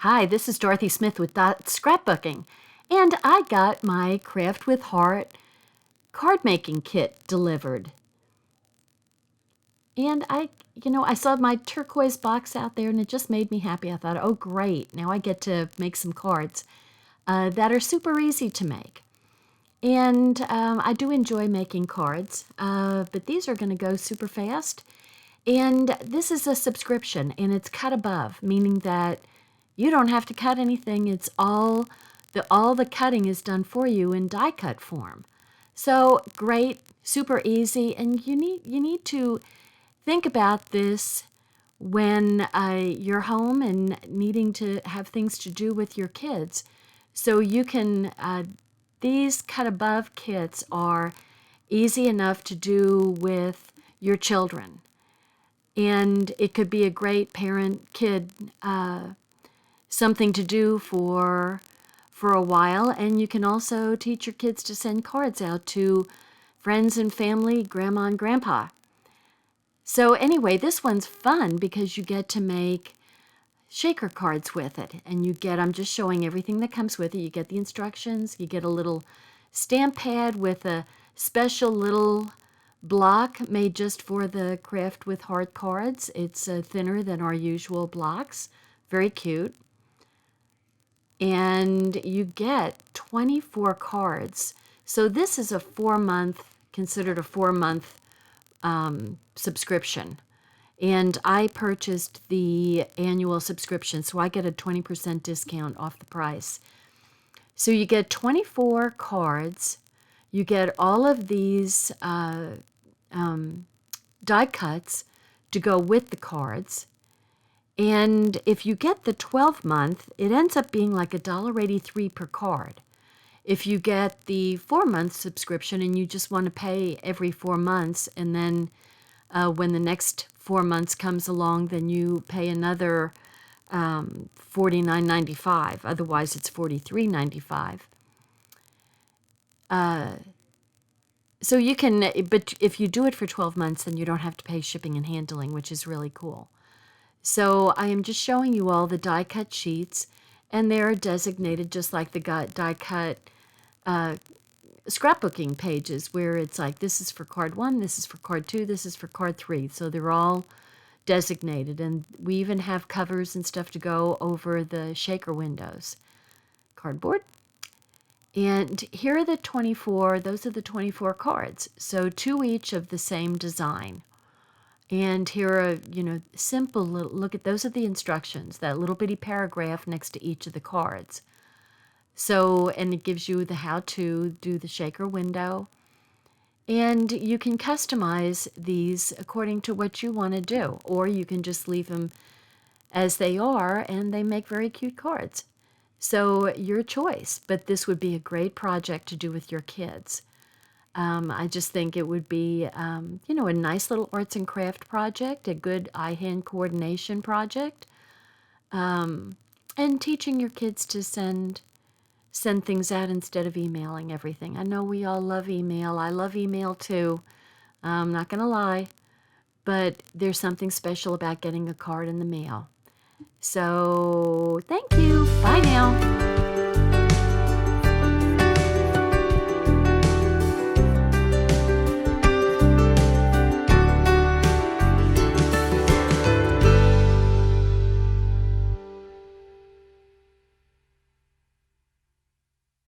Hi, this is Dorothy Smith with Scrapbooking, and I got my Craft with Heart card making kit delivered. And I saw my turquoise box out there and it just made me happy. I thought, oh great, now I get to make some cards that are super easy to make. And I do enjoy making cards, but these are going to go super fast. And this is a subscription, and it's cut above, meaning that you don't have to cut anything. It's all the cutting is done for you in die cut form. So great, super easy, and you need to think about this when you're home and needing to have things to do with your kids. So you can these cut above kits are easy enough to do with your children. And it could be a great parent-kid something to do for a while. And you can also teach your kids to send cards out to friends and family, grandma and grandpa. So anyway, this one's fun because you get to make shaker cards with it. And I'm just showing everything that comes with it. You get the instructions, you get a little stamp pad with a special little block made just for the Craft with Heart cards. It's thinner than our usual blocks. Very cute. And you get 24 cards. So this is considered a 4-month subscription. And I purchased the annual subscription, so I get a 20% discount off the price. So you get 24 cards. You get all of these die cuts to go with the cards. And if you get the 12-month, it ends up being like $1.83 per card. If you get the 4-month subscription and you just want to pay every 4 months, and then when the next 4 months comes along, then you pay another $49.95. Otherwise, it's $43.95. So you can, but if you do it for 12 months, then you don't have to pay shipping and handling, which is really cool. So I am just showing you all the die cut sheets, and they're designated just like the die cut scrapbooking pages, where it's like, this is for card 1, this is for card 2, this is for card 3. So they're all designated, and we even have covers and stuff to go over the shaker windows. Cardboard. And here are the 24, those are the 24 cards. So 2 each of the same design. And here are, simple little, look at, those are the instructions, that little bitty paragraph next to each of the cards. So, and it gives you the how to do the shaker window. And you can customize these according to what you want to do, or you can just leave them as they are, and they make very cute cards. So your choice, but this would be a great project to do with your kids. I just think it would be, a nice little arts and craft project, a good eye-hand coordination project, and teaching your kids to send things out instead of emailing everything. I know we all love email. I love email too. I'm not going to lie, but there's something special about getting a card in the mail. So thank you. Bye now.